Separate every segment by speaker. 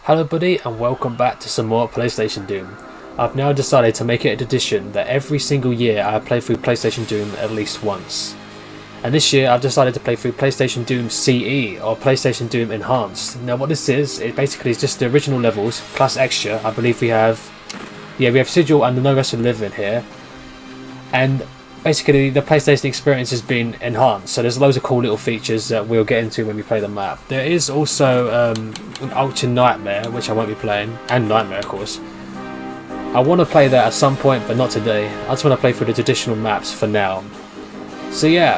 Speaker 1: Hello buddy, and welcome back to some more PlayStation Doom. I've now decided to make it a tradition that every single year I play through PlayStation Doom at least once. And this year I've decided to play through PlayStation Doom CE, or PlayStation Doom Enhanced. Now what this is, it basically is just the original levels plus extra. I believe we have Sigil and the No Rest to Live in here. And basically the PlayStation experience has been enhanced, so there's loads of cool little features that we'll get into when we play the map. There is also an Ultra Nightmare, which I won't be playing, and Nightmare of course. I want to play that at some point, but not today. I just want to play through the traditional maps for now. So yeah,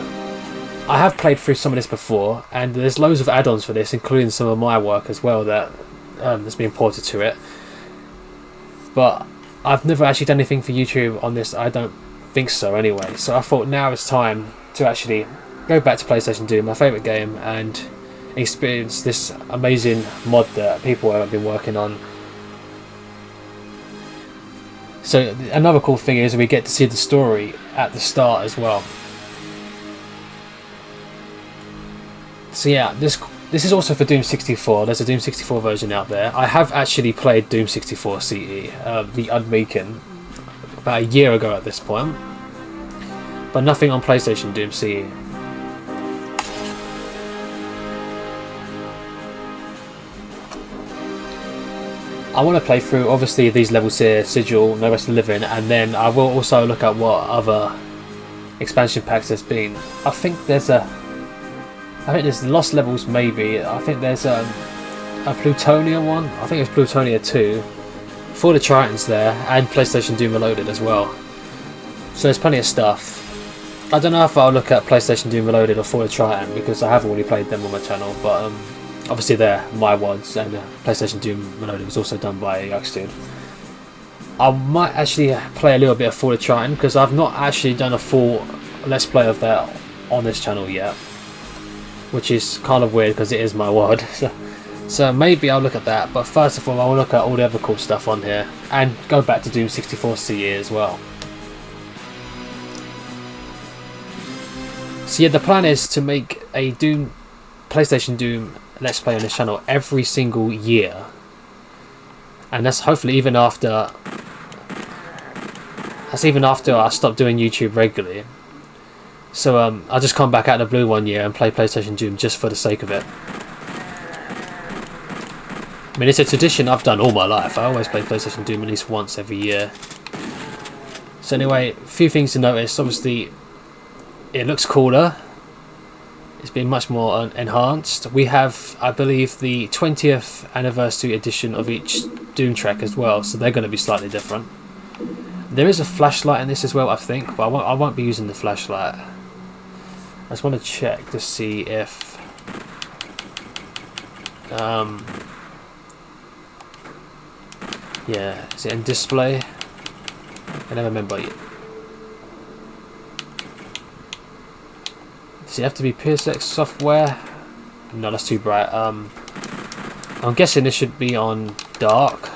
Speaker 1: I have played through some of this before, and there's loads of add-ons for this, including some of my work as well that has been ported to it. But I've never actually done anything for YouTube on this, I don't think so anyway. So I thought now it's time to actually go back to PlayStation Doom, my favourite game, and experience this amazing mod that people have been working on. So another cool thing is we get to see the story at the start as well. So yeah, this is also for Doom 64. There's a Doom 64 version out there. I have actually played Doom 64 CE, the Unmaken, about a year ago at this point, but nothing on PlayStation Doom CE. I want to play through obviously these levels here, Sigil, No Rest to Live in, and then I will also look at what other expansion packs there's been. I think there's Lost Levels maybe. I think there's a Plutonia one. I think it's Plutonia 2. For the Tritons there, and PlayStation Doom Reloaded as well. So there's plenty of stuff. I don't know if I'll look at PlayStation Doom Reloaded or For the Triton, because I have already played them on my channel, but obviously they're my ones, and PlayStation Doom Reloaded was also done by Yuxdude. I might actually play a little bit of For the Triton, because I've not actually done a full Let's Play of that on this channel yet, which is kind of weird because it is my world. So maybe I'll look at that, but first of all I'll look at all the other cool stuff on here and go back to Doom 64 CE as well. So yeah, the plan is to make a PlayStation Doom Let's Play on this channel every single year, and that's hopefully even after I stop doing YouTube regularly. So I'll just come back out of the blue one year and play PlayStation Doom just for the sake of it. I mean, it's a tradition I've done all my life. I always play PlayStation Doom at least once every year. So anyway, a few things to notice. Obviously, it looks cooler. It's been much more enhanced. We have, I believe, the 20th anniversary edition of each Doom track as well, so they're going to be slightly different. There is a flashlight in this as well, I think, but I won't be using the flashlight. I just want to check to see if yeah, is it in display? I never remember. Does it have to be PSX software? No, that's too bright. I'm guessing this should be on dark.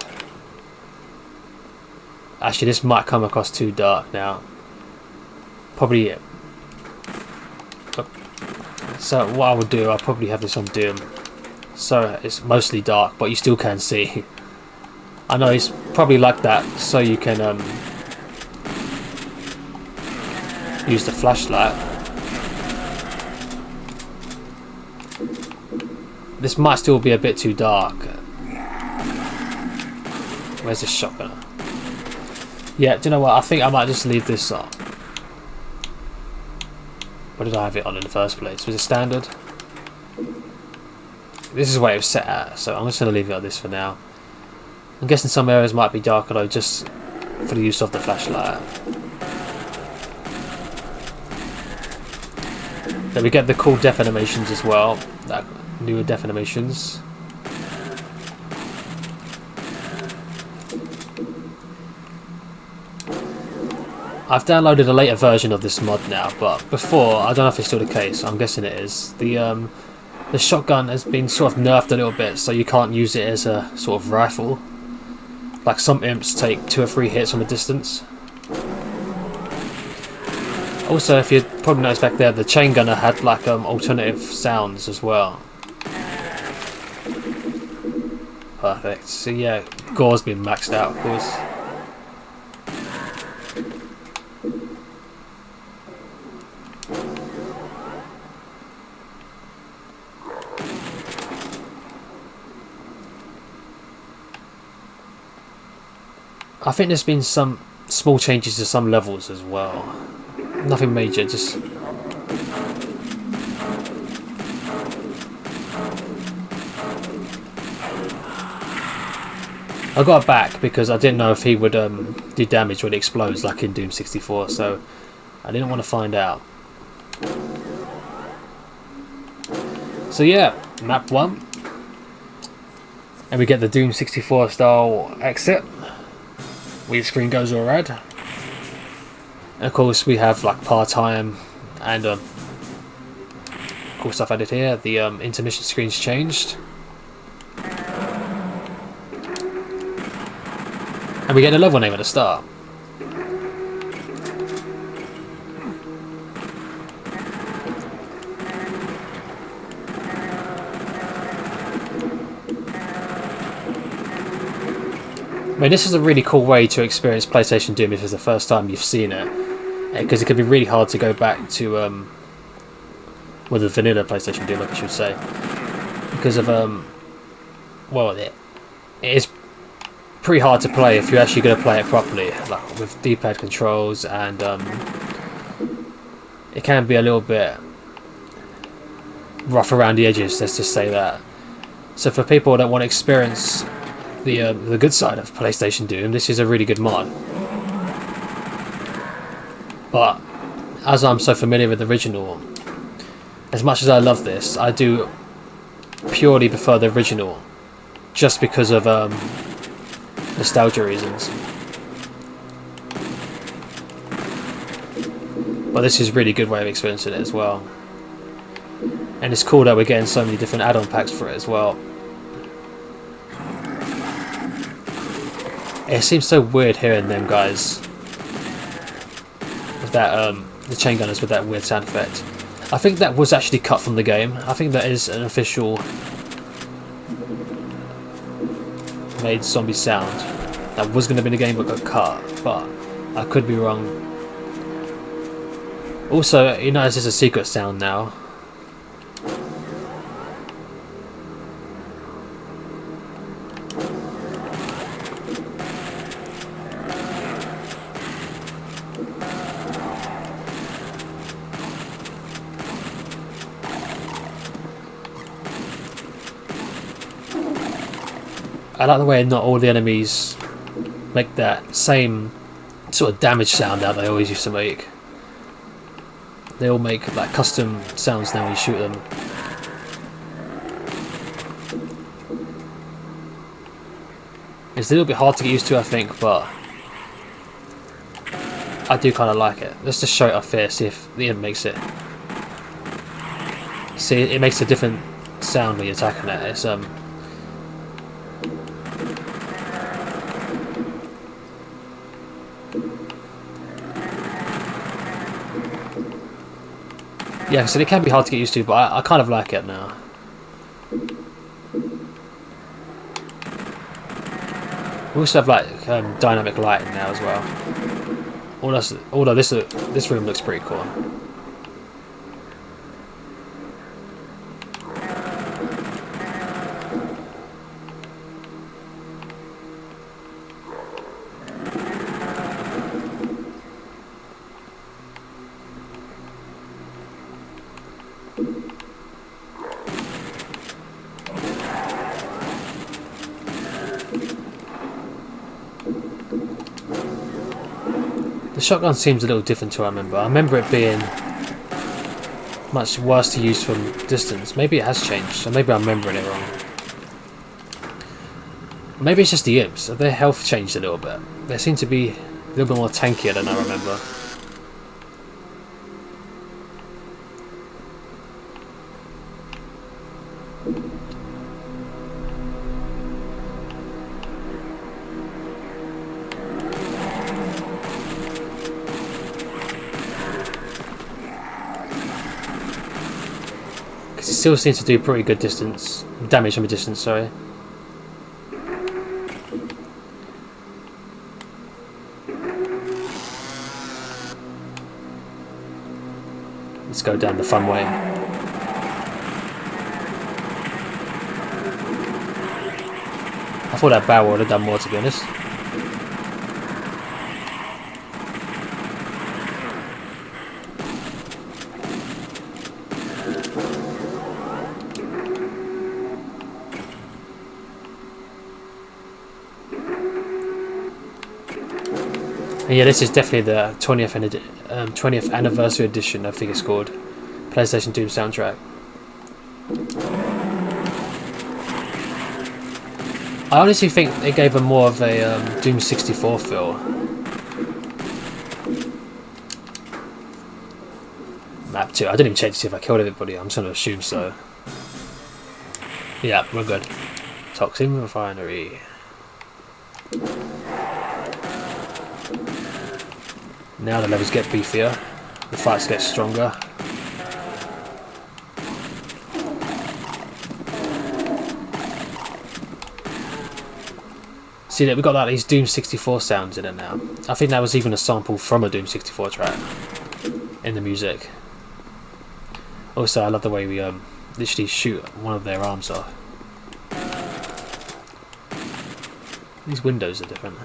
Speaker 1: Actually, this might come across too dark now. Probably. So what I will do, I'll probably have this on Doom, so it's mostly dark, but you still can see. I know it's probably like that, so you can use the flashlight. This might still be a bit too dark. Where's the shotgun? Yeah, do you know what? I think I might just leave this on. What did I have it on in the first place? Was it standard? This is where it was set at, so I'm just going to leave it on this for now. I'm guessing some areas might be darker though, just for the use of the flashlight. Then we get the cool death animations as well, like newer death animations. I've downloaded a later version of this mod now, but before, I don't know if it's still the case, I'm guessing it is. The shotgun has been sort of nerfed a little bit, so you can't use it as a sort of rifle. Like some imps take 2 or 3 hits from a distance. Also, if you probably noticed back there, the chain gunner had like alternative sounds as well. perfect. So yeah, gore's been maxed out, of course. I think there's been some small changes to some levels as well. Nothing major, just... I got it back because I didn't know if he would do damage when it explodes like in Doom 64, so I didn't want to find out. So yeah, map 1. And we get the Doom 64 style exit. Where the screen goes all red. And of course we have like part-time and cool stuff added here. The intermission screen's changed. And we get a level name at the start. I mean, this is a really cool way to experience PlayStation Doom if it's the first time you've seen it, because it can be really hard to go back to well, the vanilla PlayStation Doom, I should say, because of well, it is pretty hard to play if you're actually going to play it properly, like with D-pad controls, and it can be a little bit rough around the edges. Let's just say that. So for people that want to experience the good side of PlayStation Doom, this is a really good mod. But as I'm so familiar with the original, as much as I love this, I do purely prefer the original, just because of nostalgia reasons. But this is a really good way of experiencing it as well. And it's cool that we're getting so many different add-on packs for it as well. It seems so weird hearing them guys with that the chain gunners with that weird sound effect. I think that was actually cut from the game. I think that is an official made zombie sound that was going to be in the game but got cut, but I could be wrong. Also, you notice there's a secret sound now. I like the way not all the enemies make that same sort of damage sound that they always used to make. They all make like custom sounds now when you shoot them. It's a little bit hard to get used to, I think, but I do kind of like it. Let's just show it off here, see if the end makes it. See, it makes a different sound when you're attacking it. It's yeah, so it can be hard to get used to, but I kind of like it now. We also have like dynamic lighting now as well. Although this room looks pretty cool. The shotgun seems a little different to what I remember. I remember it being much worse to use from distance. Maybe it has changed, or maybe I'm remembering it wrong. Maybe it's just the imps. Their health changed a little bit. They seem to be a little bit more tankier than I remember. It still seems to do pretty good damage from a distance, sorry. Let's go down the fun way. I thought that barrel would have done more, to be honest. And yeah, this is definitely the 20th anniversary edition, I think it's called. PlayStation Doom soundtrack. I honestly think they gave them more of a Doom 64 feel. Map 2. I didn't even check to see if I killed everybody. I'm just going to assume so. Yeah, we're good. Toxin Refinery. Now the levels get beefier. The fights get stronger. See that we got like these Doom 64 sounds in it now. I think that was even a sample from a Doom 64 track in the music. Also, I love the way we literally shoot one of their arms off. These windows are different.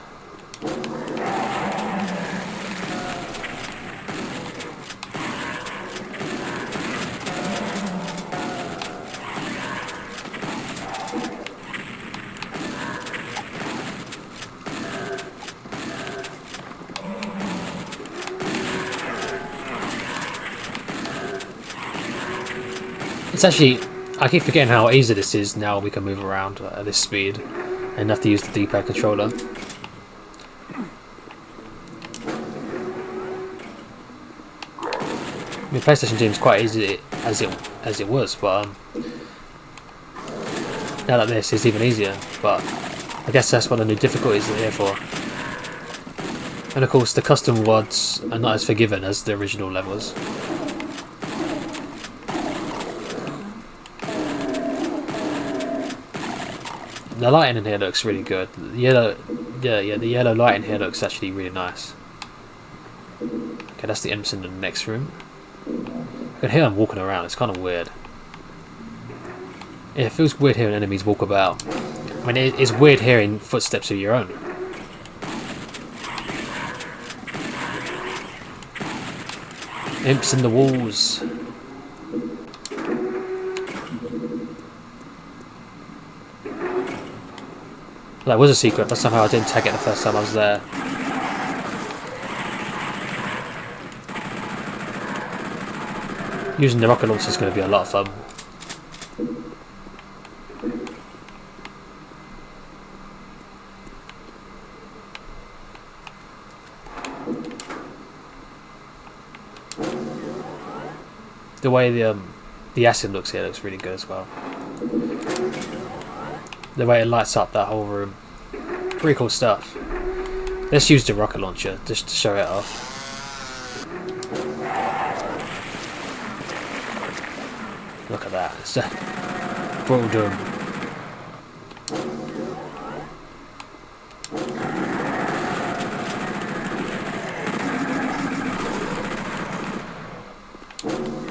Speaker 1: It's actually, I keep forgetting how easy this is now. We can move around at this speed and have to use the D-pad controller. I mean, PlayStation Doom is quite easy as it was, but now that this is even easier. But I guess that's what the new difficulties are here for. And of course, the custom WODs are not as forgiving as the original levels. The lighting in here looks really good. The yellow lighting here looks actually really nice. Okay, that's the entrance in the next room. I can hear them walking around. It's kind of weird. Yeah, it feels weird hearing enemies walk about. I mean, it's weird hearing footsteps of your own. Imps in the walls. That was a secret, but somehow I didn't tag it the first time I was there. Using the rocket launcher is going to be a lot of fun. The way the acid looks here looks really good as well. The way it lights up that whole room. Pretty cool stuff. Let's use the rocket launcher just to show it off. Look at that. It's a brutal Doom.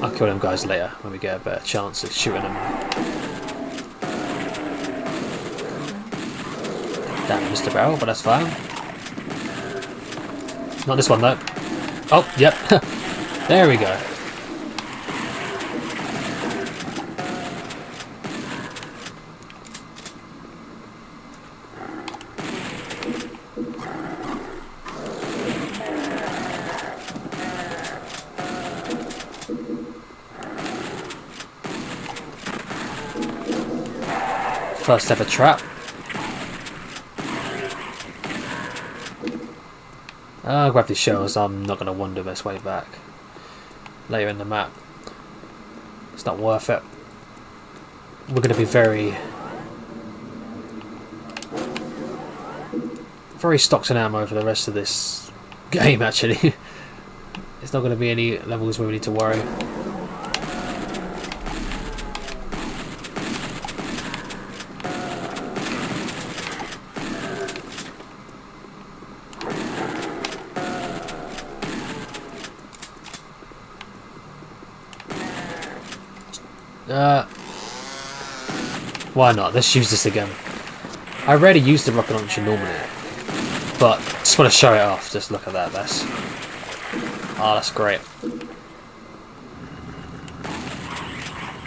Speaker 1: I'll kill them guys later when we get a better chance of shooting them. Damn, missed a barrel, but that's fine. Not this one though. Oh, yep. There we go. First ever trap. I'll grab these shells. I'm not going to wander this way back later in the map. It's not worth it. We're going to be very stocked in ammo for the rest of this game, actually. It's not going to be any levels where we need to worry. Why not? Let's use this again. I rarely use the rocket launcher normally, but just want to show it off. Just look at that. That's great.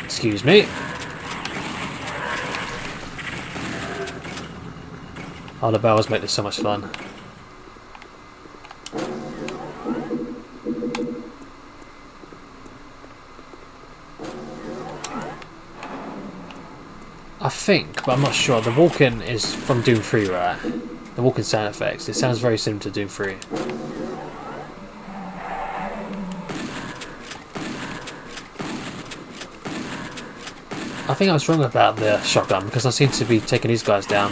Speaker 1: Excuse me. Oh, the bells make this so much fun. I think, but I'm not sure. The walking is from Doom 3, right? The walking sound effects. It sounds very similar to Doom 3. I think I was wrong about the shotgun because I seem to be taking these guys down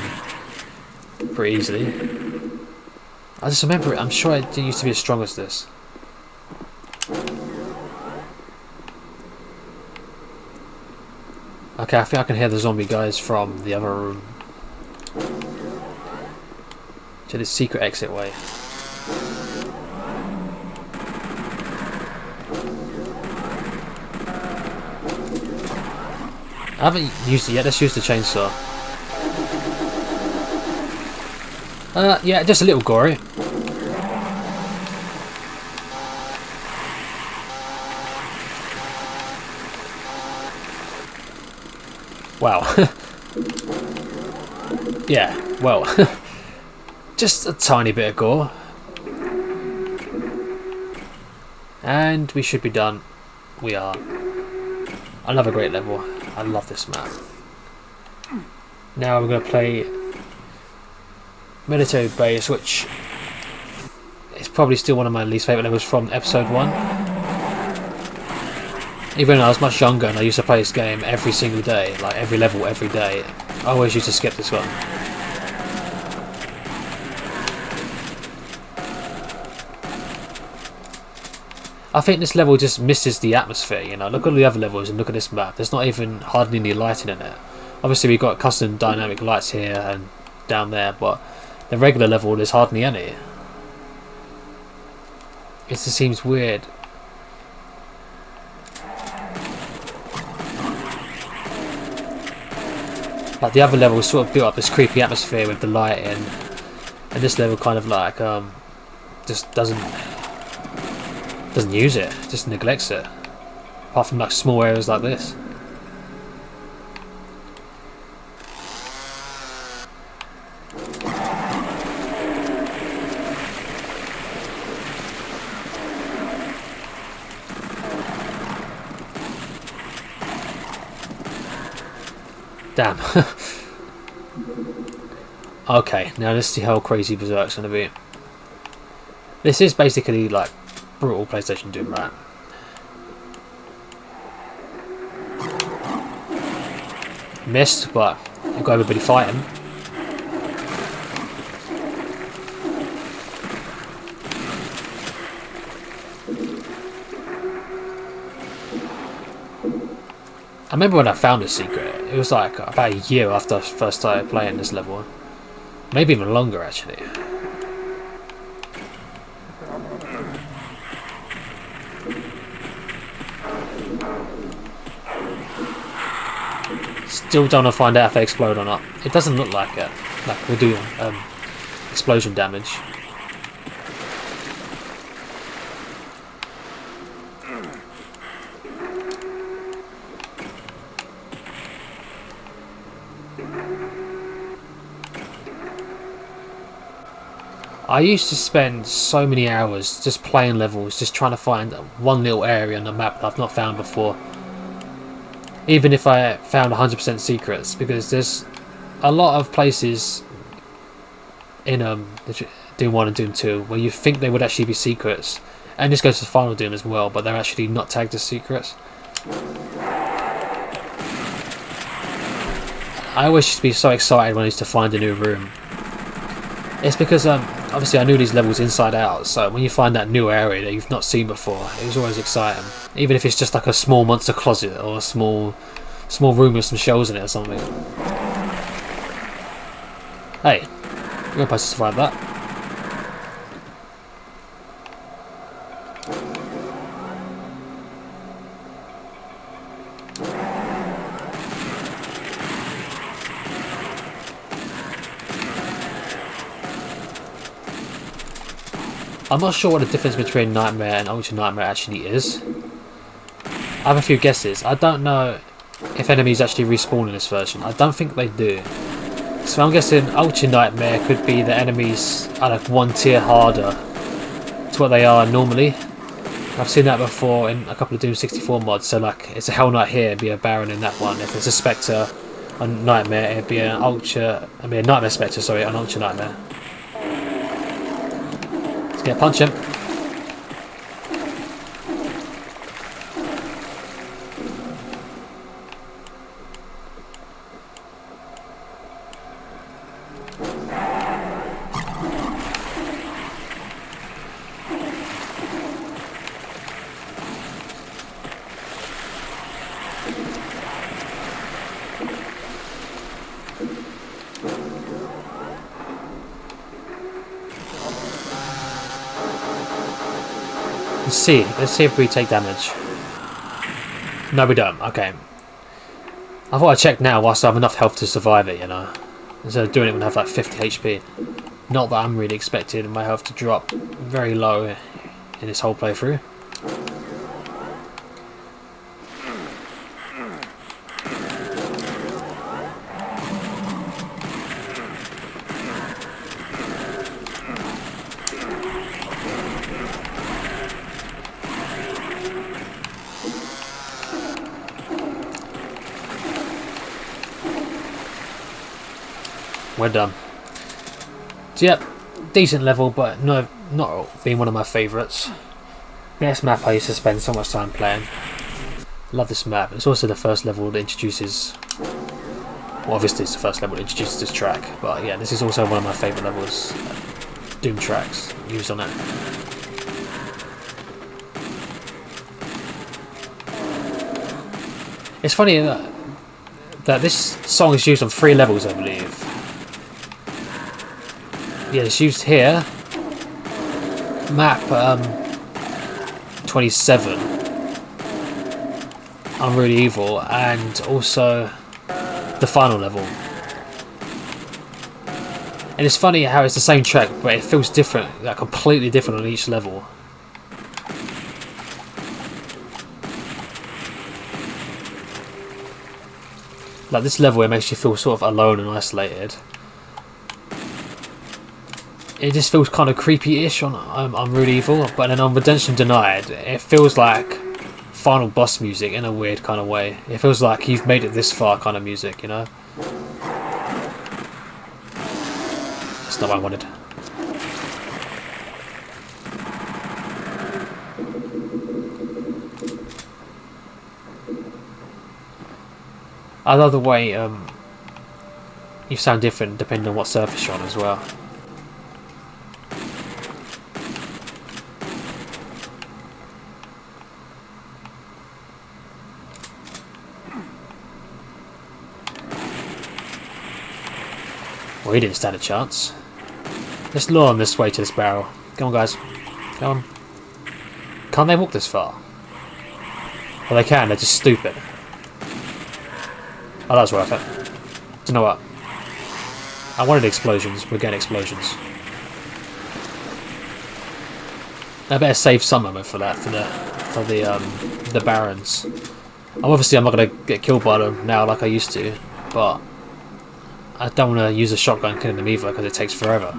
Speaker 1: pretty easily. I just remember it. I'm sure it didn't used to be as strong as this. Okay, I think I can hear the zombie guys from the other room. To this secret exit way. I haven't used it yet. Let's use the chainsaw. Yeah, just a little gory. Wow. Yeah, well, just a tiny bit of gore. And we should be done. We are. Another great level. I love this map. Now we're going to play Military Base, which is probably still one of my least favourite levels from episode 1. Even when I was much younger and I used to play this game every single day, like every level, every day, I always used to skip this one. I think this level just misses the atmosphere, you know. Look at all the other levels and look at this map. There's not even hardly any lighting in it. Obviously we've got custom dynamic lights here and down there, but the regular level there's hardly any. It just seems weird. Like the other levels sort of built up this creepy atmosphere with the lighting, and this level kind of like just doesn't use it, just neglects it. Apart from like small areas like this. Damn. Okay, now let's see how crazy Berserk's gonna be. This is basically like brutal PlayStation Doom, right? Missed, but you've got everybody fighting. I remember when I found this secret, it was like about a year after I first started playing this level. Maybe even longer actually. Still don't want to find out if they explode or not. It doesn't look like it. Like we'll do explosion damage. I used to spend so many hours just playing levels, just trying to find one little area on the map that I've not found before. Even if I found 100% secrets, because there's a lot of places in Doom 1 and Doom 2 where you think they would actually be secrets, and this goes to Final Doom as well, but they're actually not tagged as secrets. I always used to be so excited when I used to find a new room. It's because obviously I knew these levels inside out, so when you find that new area that you've not seen before, it was always exciting. Even if it's just like a small monster closet or a small room with some shells in it or something. Hey, you're supposed to survive that. I'm not sure what the difference between Nightmare and Ultra Nightmare actually is. I have a few guesses. I don't know if enemies actually respawn in this version. I don't think they do. So I'm guessing Ultra Nightmare could be the enemies are like one tier harder to what they are normally. I've seen that before in a couple of Doom 64 mods. So like, it's a Hell Knight here, it'd be a Baron in that one. If it's a Spectre on Nightmare, it'd be a Nightmare Spectre, sorry, on Ultra Nightmare. Let's get a punch him. Let's see if we take damage. No, we don't. Okay. I thought I'd check now whilst I have enough health to survive it, you know. Instead of doing it when I have like 50 HP. Not that I'm really expecting my health to drop very low in this whole playthrough. We're done. So yep, decent level, but no, not being one of my favourites. This map I used to spend so much time playing. Love this map. It's also the first level that introduces... Well, obviously it's the first level that introduces this track, but yeah, this is also one of my favourite levels. Doom tracks used on it. It's funny that this song is used on 3 levels, I believe. Yeah, it's used here. Map 27. Unruly Evil, and also the final level. And it's funny how it's the same track, but it feels different, like completely different on each level. Like this level, it makes you feel sort of alone and isolated. It just feels kind of creepy-ish on Unruly Evil, but then on Redemption Denied, it feels like final boss music in a weird kind of way. It feels like you've made it this far kind of music, you know? That's not what I wanted. I love the way you sound different depending on what surface you're on as well. Well, he didn't stand a chance. Let's lure him this way to this barrel. Come on, guys. Come on. Can't they walk this far? Well, they can. They're just stupid. Oh, that was worth it. Do you know what? I wanted explosions. We're getting explosions. I better save some of it for that, for the barons. Obviously, I'm not gonna get killed by them now like I used to, but I don't want to use a shotgun killing them either because it takes forever.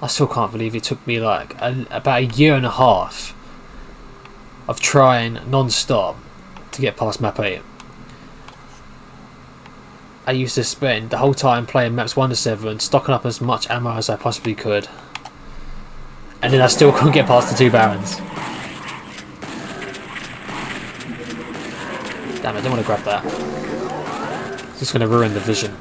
Speaker 1: I still can't believe it took me like about a year and a half of trying non-stop to get past map 8. I used to spend the whole time playing maps 1 to 7, stocking up as much ammo as I possibly could, and then I still couldn't get past the 2 barons. Damn it, I don't want to grab that. It's just going to ruin the vision.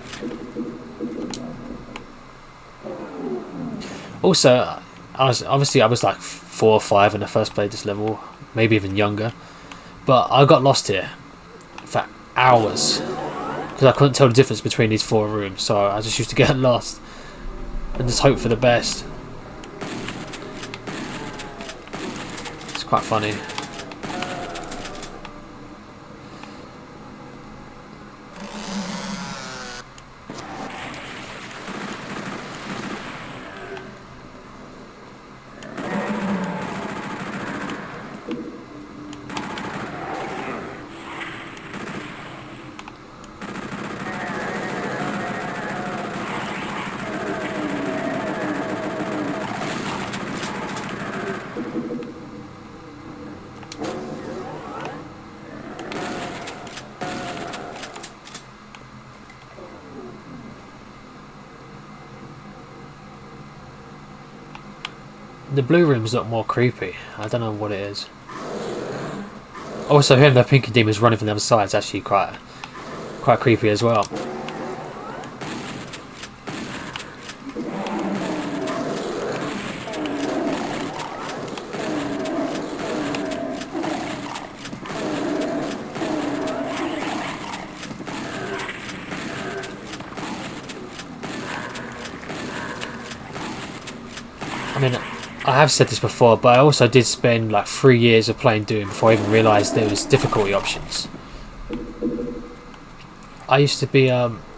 Speaker 1: Also, I was like 4 or 5 when I first played this level, maybe even younger, but I got lost here for hours because I couldn't tell the difference between these 4 rooms, so I just used to get lost and just hope for the best. It's quite funny. The blue rooms look more creepy. I don't know what it is. Also, hearing the pinky demons running from the other side is actually quite creepy as well. I mean, I have said this before, but I also did spend like 3 years of playing Doom before I even realised there was difficulty options. I used to be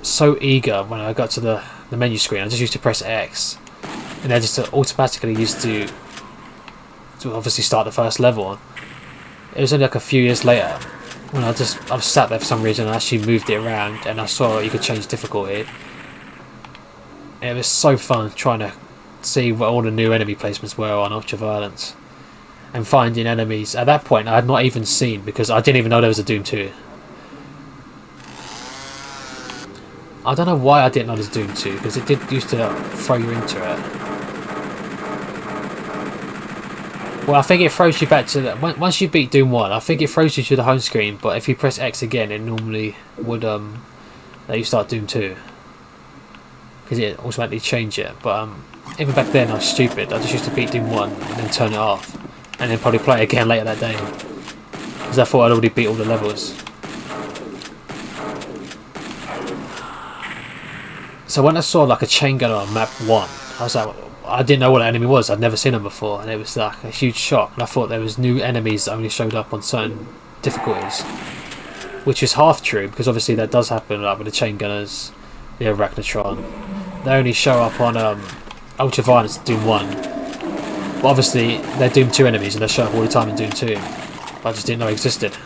Speaker 1: so eager when I got to the menu screen. I just used to press X, and I just automatically used to obviously start the first level. It was only like a few years later when I was sat there for some reason and I actually moved it around and I saw you could change difficulty. And it was so fun trying to see what all the new enemy placements were on Ultraviolence and finding enemies. At that point I had not even seen, because I didn't even know there was a Doom 2. I don't know why I didn't know there's Doom 2, because it did used to throw you into it. Well, I think it throws you back to the, once you beat Doom 1, I think it throws you to the home screen, but if you press X again it normally would let you start Doom 2, because it automatically changed it. But even back then I was stupid. I just used to beat Doom 1 and then turn it off, and then probably play it again later that day, because I thought I'd already beat all the levels. So when I saw like a chain gunner on map 1, I was like, I didn't know what an enemy was. I'd never seen them before, and it was like a huge shock. And I thought there was new enemies that only showed up on certain difficulties, which is half true, because obviously that does happen, like with the chain gunners, the Arachnotron. They only show up on Ultraviolence Doom 1, but obviously they're Doom 2 enemies and they show up all the time in Doom 2, but I just didn't know it existed.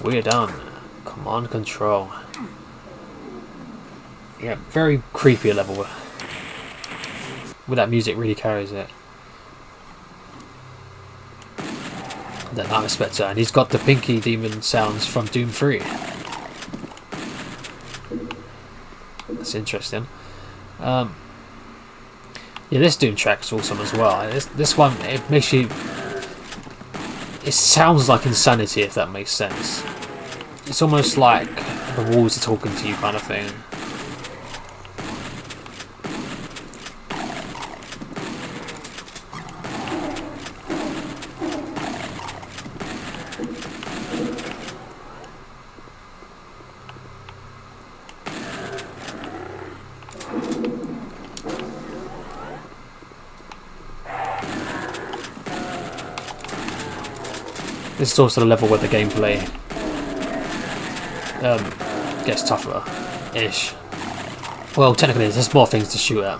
Speaker 1: We're done. Command Control. Yeah, very creepy level. With that music really carries it. The Night Inspector, and he's got the Pinky Demon sounds from Doom 3. That's interesting. Yeah, this Doom track's awesome as well. This one, it makes you... It sounds like insanity, if that makes sense. It's almost like the walls are talking to you kind of thing. This is also the level where the gameplay gets tougher-ish. Well, technically there's more things to shoot at.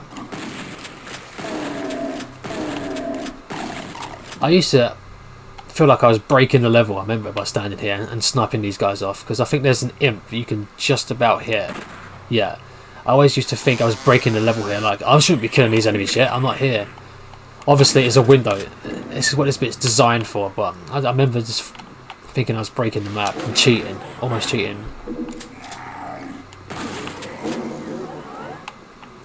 Speaker 1: I used to feel like I was breaking the level, I remember, by standing here and sniping these guys off, because I think there's an imp you can just about hit. Yeah, I always used to think I was breaking the level here, like, I shouldn't be killing these enemies yet, I'm not here. Obviously it's a window, this is what this bit's designed for, but I remember just thinking I was breaking the map and cheating, almost cheating.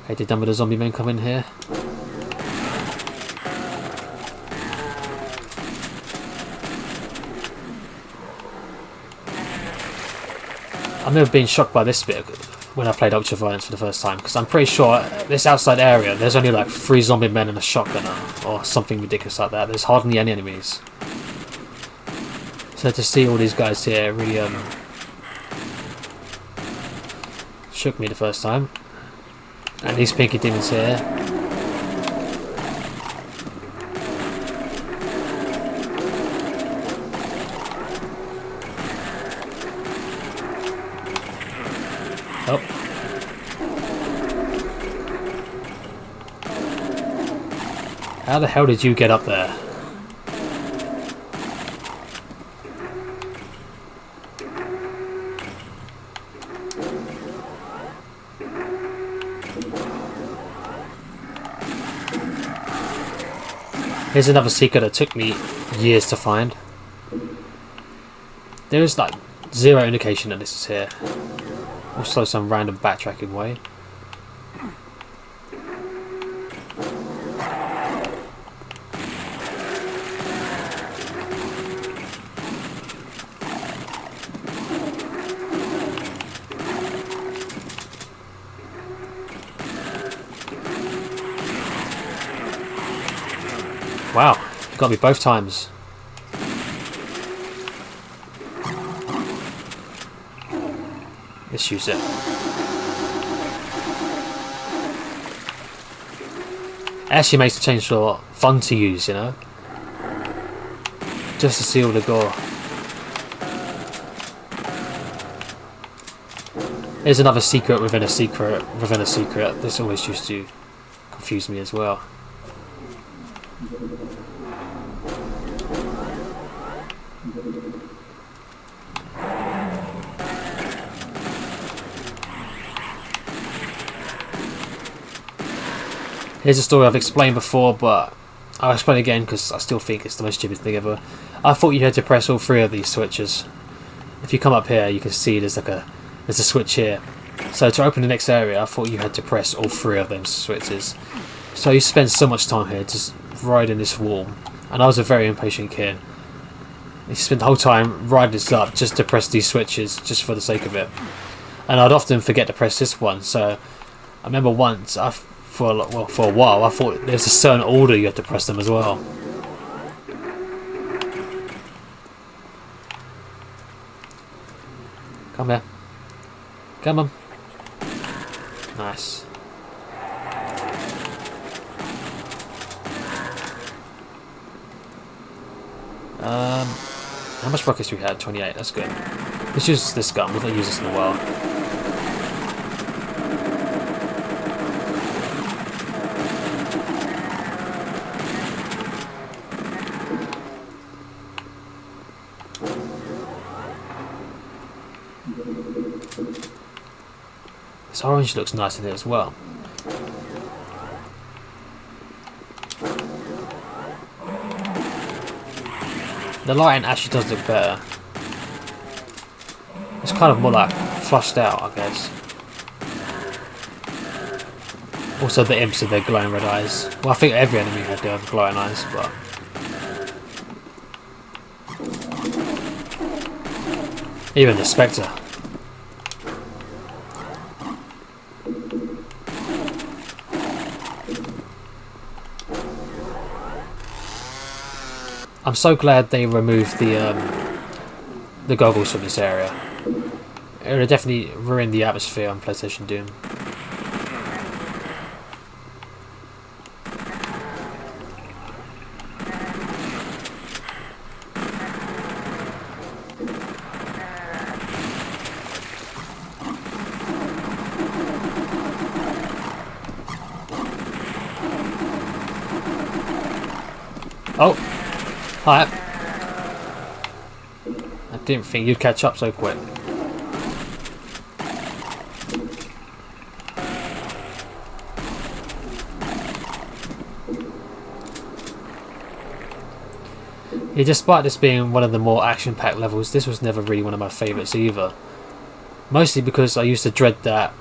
Speaker 1: Hey, did some of the zombie men come in here? I remember being shocked by this bit when I played Ultraviolence for the first time, because I'm pretty sure this outside area there's only like 3 zombie men and a shotgunner, or something ridiculous like that. There's hardly any enemies. So to see all these guys here really shook me the first time. And these Pinky Demons here. Oh. How the hell did you get up there? Here's another secret that took me years to find. There is like zero indication that this is here. Also some random backtracking way. Wow, it got me both times. Let's use it. It actually makes the chainsaw fun to use, you know? Just to see all the gore. There's another secret within a secret within a secret. This always used to confuse me as well. Here's a story I've explained before, but I'll explain again because I still think it's the most stupid thing ever. I thought you had to press all three of these switches. If you come up here, you can see there's a switch here. So to open the next area, I thought you had to press all three of them switches. So you spend so much time here just riding this wall, and I was a very impatient kid. You spent the whole time riding this up just to press these switches, just for the sake of it. And I'd often forget to press this one. So I remember once, for a while, I thought there's a certain order you had to press them as well. Come here. Come on. Nice. How much rockets do we had? 28, that's good. Let's use this gun, we've not used this in a while. This orange looks nice in here as well. The lighting actually does look better. It's kind of more like flushed out, I guess. Also the imps with their glowing red eyes. Well, I think every enemy had their glowing eyes, but... even the Spectre. I'm so glad they removed the goggles from this area. It would have definitely ruined the atmosphere on PlayStation Doom. Oh! Hi. I didn't think you'd catch up so quick. Yeah, despite this being one of the more action-packed levels, this was never really one of my favourites either. Mostly because I used to dread that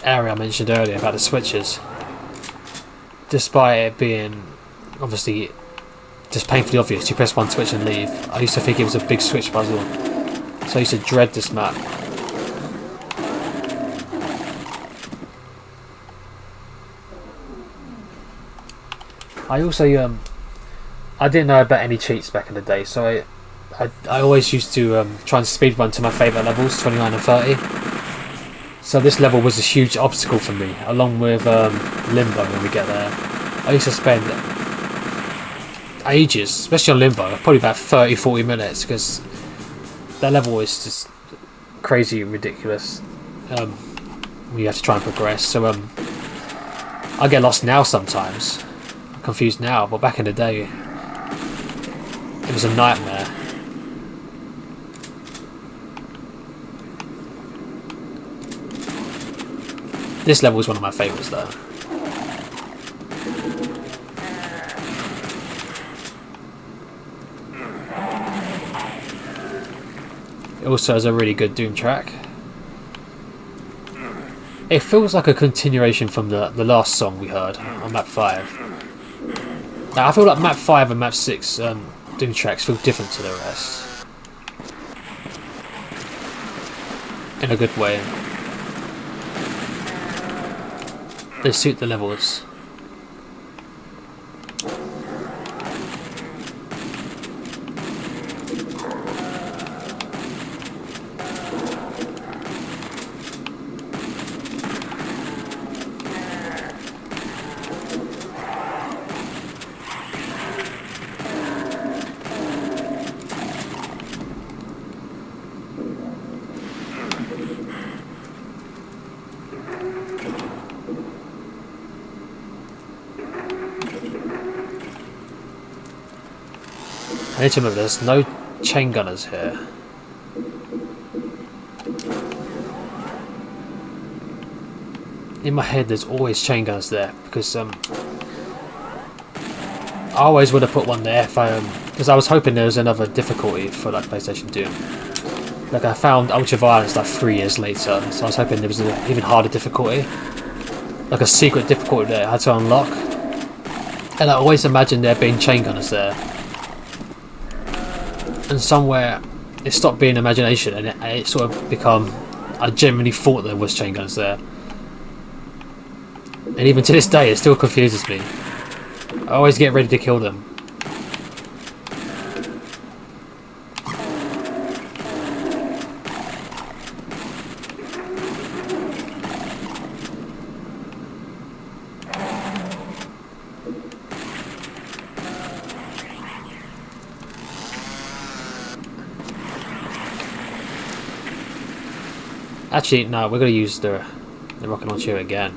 Speaker 1: area I mentioned earlier about the switches. Despite it being, obviously, just painfully obvious, you press one switch and leave. I used to think it was a big switch puzzle, so I used to dread this map. I also I didn't know about any cheats back in the day, so I always used to try and speedrun to my favourite levels, 29 and 30. So this level was a huge obstacle for me, along with Limbo when we get there. I used to spend ages, especially on Limbo, probably about 30-40 minutes, because that level is just crazy ridiculous when you have to try and progress. So I get lost now sometimes, I'm confused now, but back in the day it was a nightmare. This level is one of my favourites though. It also has a really good Doom track. It feels like a continuation from the last song we heard on map 5. Now, I feel like map 5 and map 6 Doom tracks feel different to the rest. In a good way. They suit the levels. I need to remember there's no chain gunners here. In my head there's always chain gunners there because I always would have put one there if because I was hoping there was another difficulty for like PlayStation Doom. Like I found Ultra Violence like 3 years later, so I was hoping there was an even harder difficulty. Like a secret difficulty that I had to unlock. And I always imagined there being chain gunners there. And somewhere it stopped being imagination and it sort of become, I genuinely thought there was chain guns there. And even to this day it still confuses me. I always get ready to kill them. Actually, no, we're going to use the rocket launcher again.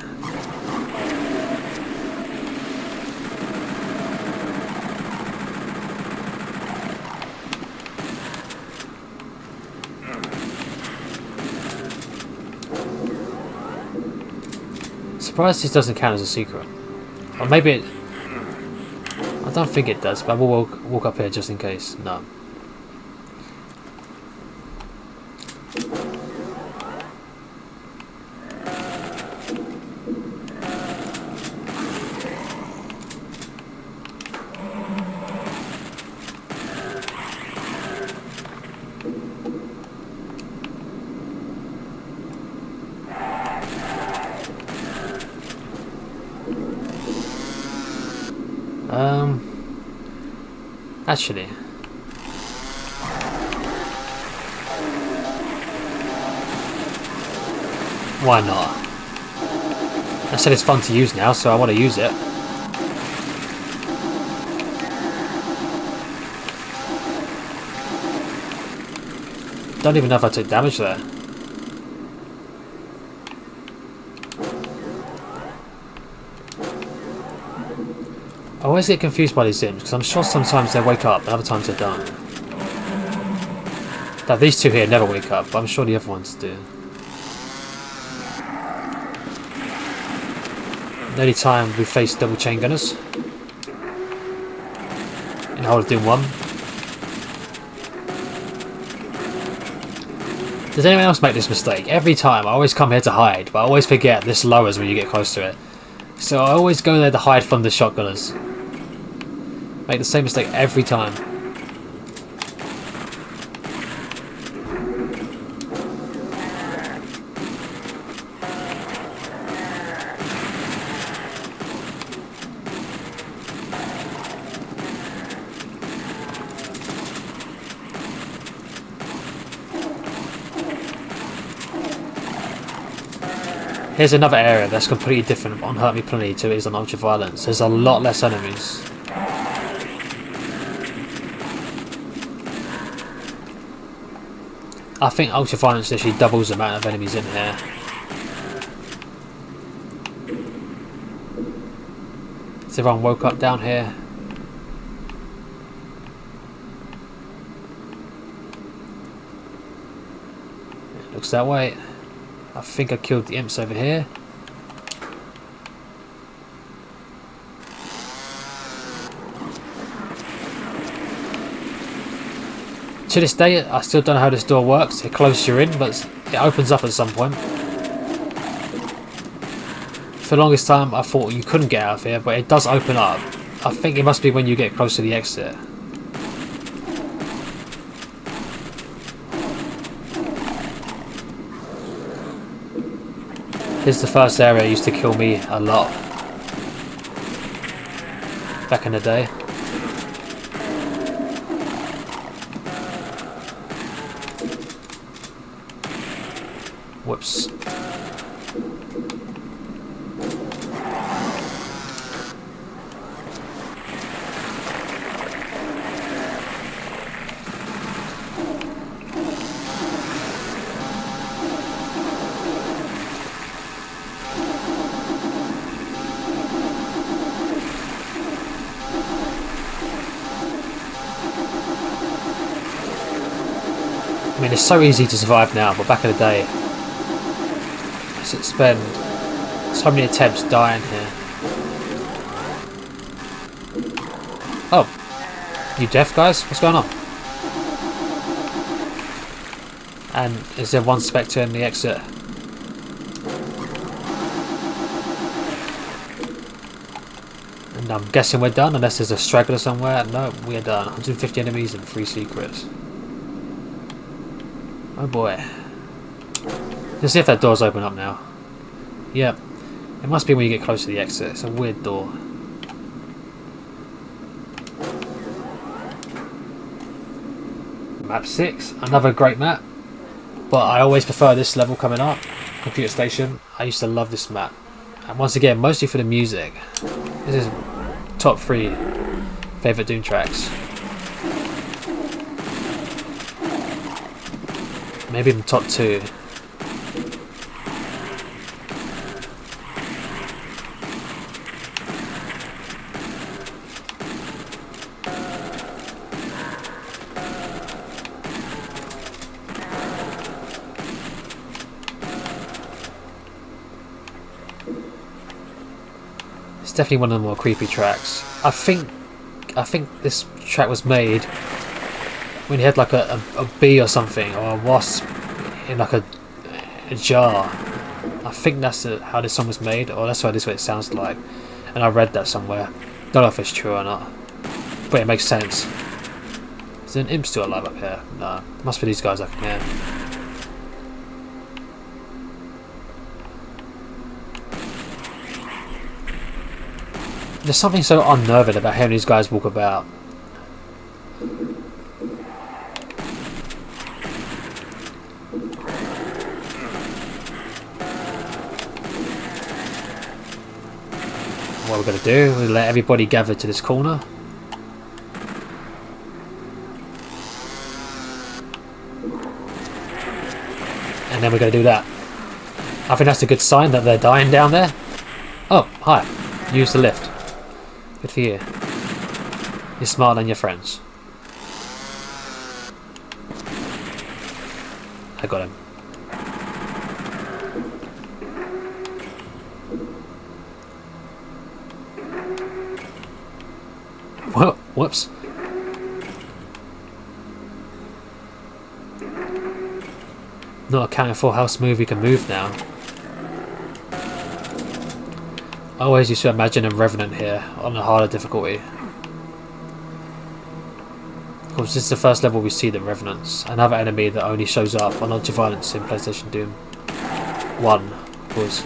Speaker 1: Surprised this doesn't count as a secret. Or maybe it... I don't think it does, but we'll walk up here just in case. No. Actually, why not? I said it's fun to use now, so I want to use it. Don't even know if I took damage there. I always get confused by these sims because I'm sure sometimes they wake up and other times they don't. Now these two here never wake up, but I'm sure the other ones do. The only time we face double chain gunners in the whole of Doom 1. Does anyone else make this mistake? Every time I always come here to hide, but I always forget this lowers when you get close to it. So I always go there to hide from the shotgunners. Make the same mistake every time. Here's another area that's completely different on Hurt Me Plenty to it is on Ultra Violence. There's a lot less enemies. I think Ultra Violence literally doubles the amount of enemies in here. Has everyone woke up down here? It looks that way. I think I killed the imps over here. To this day, I still don't know how this door works. It closes you in, but it opens up at some point. For the longest time, I thought you couldn't get out of here, but it does open up. I think it must be when you get close to the exit. This is the first area that used to kill me a lot back in the day. Whoops. I mean, it's so easy to survive now, but back in the day, I used to spend so many attempts dying here. Oh, you deaf guys? What's going on? And is there one spectre in the exit? And I'm guessing we're done, unless there's a straggler somewhere. No, we are done. 150 enemies and 3 secrets. Oh boy. Let's see if that door's open up now. Yep. It must be when you get close to the exit. It's a weird door. Map 6. Another great map. But I always prefer this level coming up. Computer Station. I used to love this map. And once again, mostly for the music. This is top 3 favourite Doom tracks. Maybe even top 2. It's definitely one of the more creepy tracks. I think this track was made when you had like a bee or something, or a wasp in like a jar. I think that's how this song was made, or that's why this is what it sounds like. And I read that somewhere. Don't know if it's true or not, but it makes sense. Is there an imp still alive up here? No, must be these guys up here. There's something so unnerving about hearing these guys walk about. What we're going to do, we'll let everybody gather to this corner. And then we're going to do that. I think that's a good sign that they're dying down there. Oh, hi. Use the lift. Good for you. You're smarter than your friends. I got him. Whoops. Not accounting for how smooth we can move now. I always used to imagine a Revenant here on a harder difficulty. Of course, this is the first level we see the Revenants, another enemy that only shows up on Ultraviolence in PlayStation Doom 1, of course.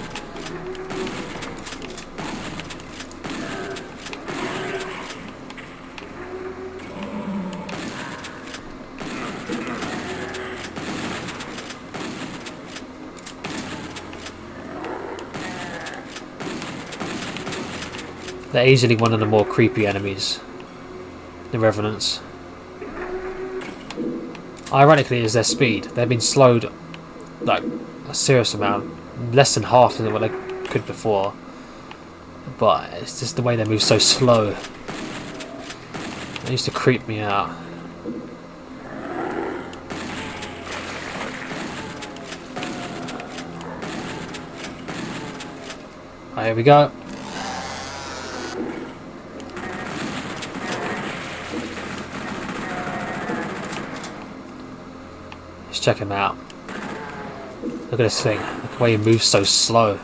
Speaker 1: They're easily one of the more creepy enemies, the Revenants. Ironically, is their speed. They've been slowed like a serious amount, less than half of what they could before. But it's just the way they move so slow. It used to creep me out. Right, here we go. check him out. Look at this thing. Look at the way he moves so slow.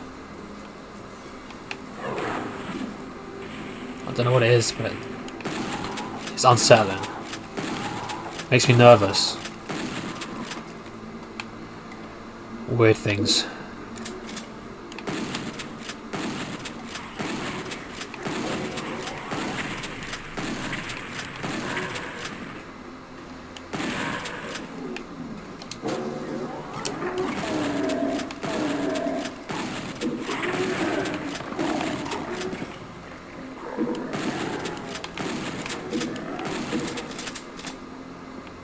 Speaker 1: I don't know what it is, but it's unsettling. Makes me nervous. Weird things.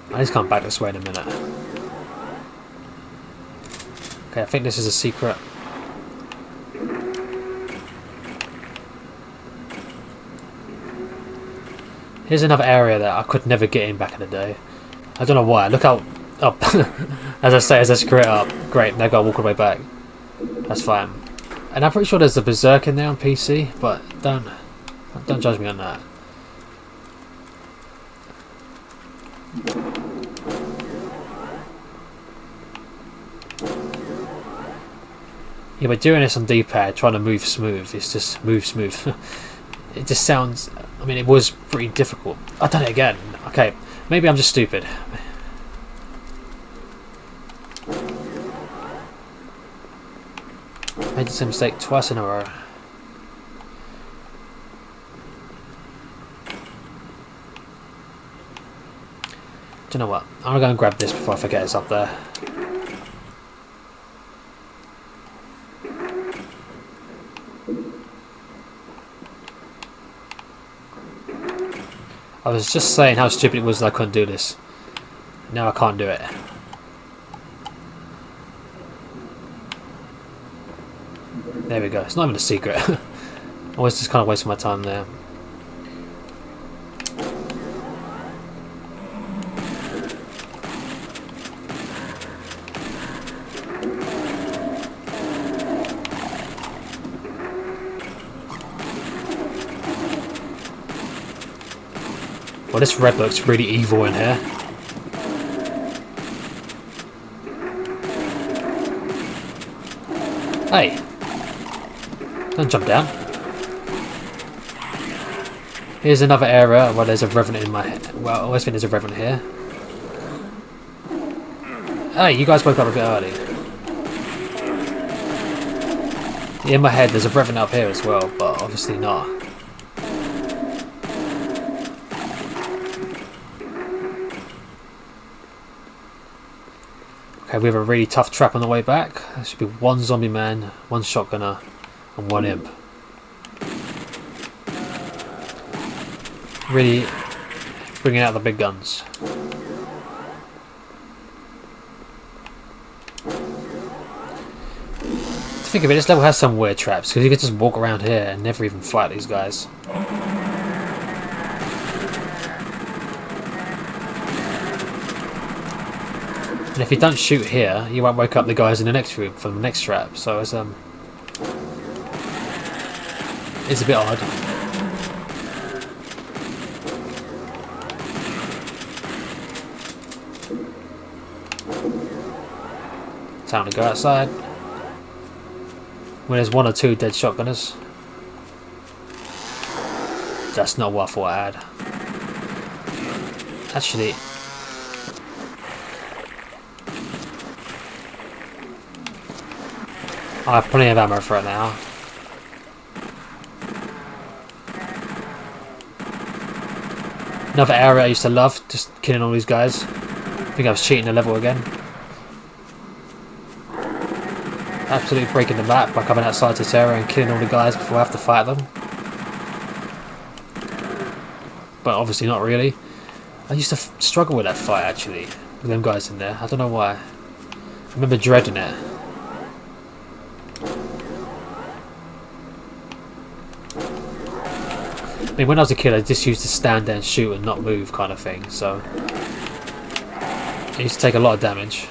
Speaker 1: I need to come back this way in a minute. Okay, I think this is a secret. Here's another area that I could never get in back in the day. I don't know why. Look how up. As I say, as I screw it up. Great, now I gotta walk all the way back. That's fine. And I'm pretty sure there's a Berserk in there on PC, but don't judge me on that. Yeah, but doing this on D-pad, trying to move smooth, it's just move smooth. It just sounds, I mean, it was pretty difficult. I've done it again. Okay, maybe I'm just stupid. Made the same mistake twice in a row. Do you know what? I'm gonna go and grab this before I forget it's up there. I was just saying how stupid it was that I couldn't do this. Now I can't do it. There we go. It's not even a secret. I was just kind of wasting my time there. Well, this red looks really evil in here. Hey! Don't jump down. Here's another area where there's a revenant in my head. Well, I always think there's a revenant here. Hey, you guys woke up a bit early. In my head there's a revenant up here as well, but obviously not. Okay, we have a really tough trap on the way back. There should be one zombie man, one shotgunner, and one imp. Really bringing out the big guns. To think of it, this level has some weird traps, because you can just walk around here and never even fight these guys. And if you don't shoot here, you won't wake up the guys in the next room from the next trap. So it's a bit odd. Time to go outside. When there's one or two dead shotgunners. That's not what I thought I had. Actually, I have plenty of ammo for it now. Another area I used to love, just killing all these guys. I think I was cheating the level again. Absolutely breaking the map by coming outside this area and killing all the guys before I have to fight them. But obviously not really. I used to struggle with that fight actually, with them guys in there. I don't know why. I remember dreading it. I mean, when I was a kid, I just used to stand there and shoot and not move kind of thing, so it used to take a lot of damage.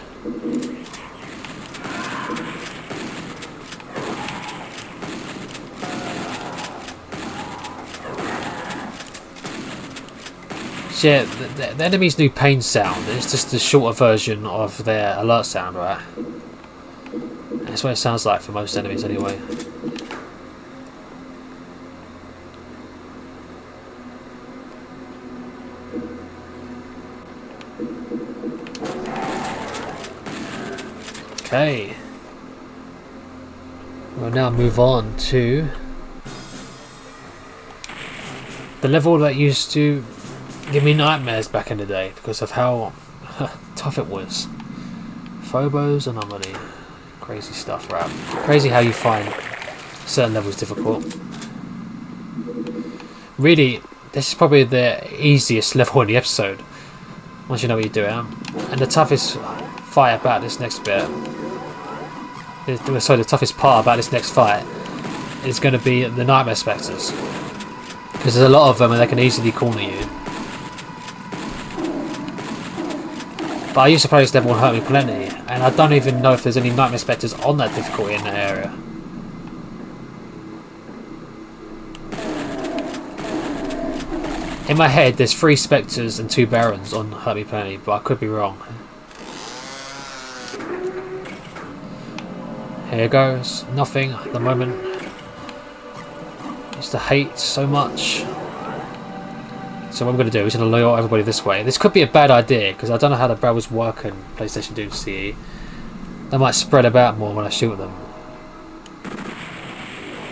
Speaker 1: Yeah, the enemy's new pain sound is just a shorter version of their alert sound, right? That's what it sounds like for most enemies anyway. Okay. We'll now move on to the level that used to give me nightmares back in the day because of how tough it was. Phobos Anomaly. Crazy stuff, right? Crazy how you find certain levels difficult. Really, this is probably the easiest level in the episode once you know what you're doing. And the toughest fight about this next bit, sorry, the toughest part about this next fight is going to be the Nightmare Spectres, because there's a lot of them and they can easily corner you. But I used to play this level on Hurt Me Plenty, and I don't even know if there's any Nightmare Spectres on that difficulty in that area. In my head, there's 3 Spectres and 2 Barons on Hurt Me Plenty, but I could be wrong. Here goes, nothing at the moment. I used to hate so much. So what I'm going to do is going to lure everybody this way. This could be a bad idea because I don't know how the barrels work in PlayStation Doom CE. They might spread about more when I shoot them.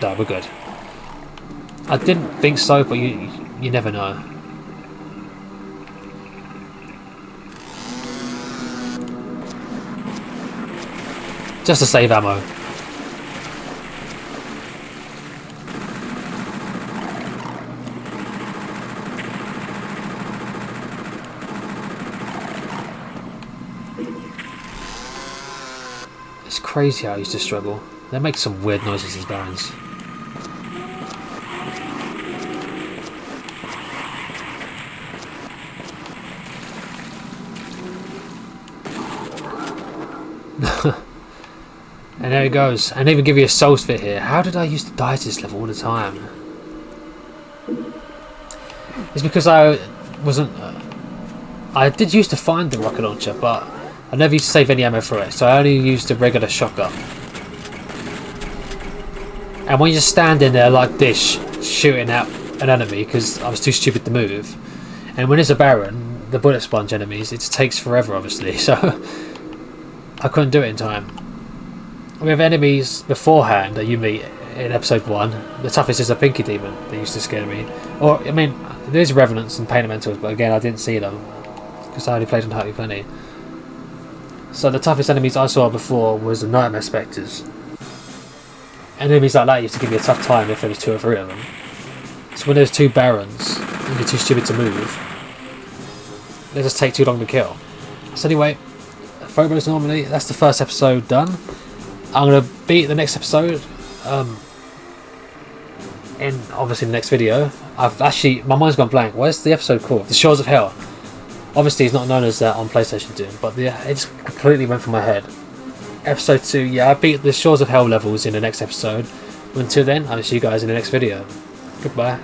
Speaker 1: No, we're good. I didn't think so, but you never know. Just to save ammo. It's crazy how I used to struggle. They make some weird noises, these Barons. And there it goes. And even give you a soul fit here. How did I used to die to this level all the time? It's because I wasn't... I did used to find the rocket launcher, but I never used to save any ammo for it, so I only used the regular shotgun. And when you're standing there like this, shooting at an enemy, because I was too stupid to move, and when it's a Baron, the bullet sponge enemies, it takes forever obviously, so I couldn't do it in time. We have enemies beforehand that you meet in episode 1. The toughest is a Pinky Demon that used to scare me. Or, I mean, there's Revenants and Pain Elementals, but again, I didn't see them because I only played on Hurt Me Plenty. So the toughest enemies I saw before was the Nightmare Spectres. Enemies like that used to give you a tough time if there was 2 or 3 of them. So when there's 2 Barons and you're too stupid to move, they just take too long to kill. So anyway, Phobos Anomaly, that's the first episode done. I'm going to beat the next episode in obviously the next video. I've actually, my mind's gone blank. Where's the episode called? The Shores of Hell. Obviously it's not known as that on PlayStation Doom, but it just completely went from my head. Episode 2, yeah, I beat the Shores of Hell levels in the next episode. Until then, I'll see you guys in the next video. Goodbye.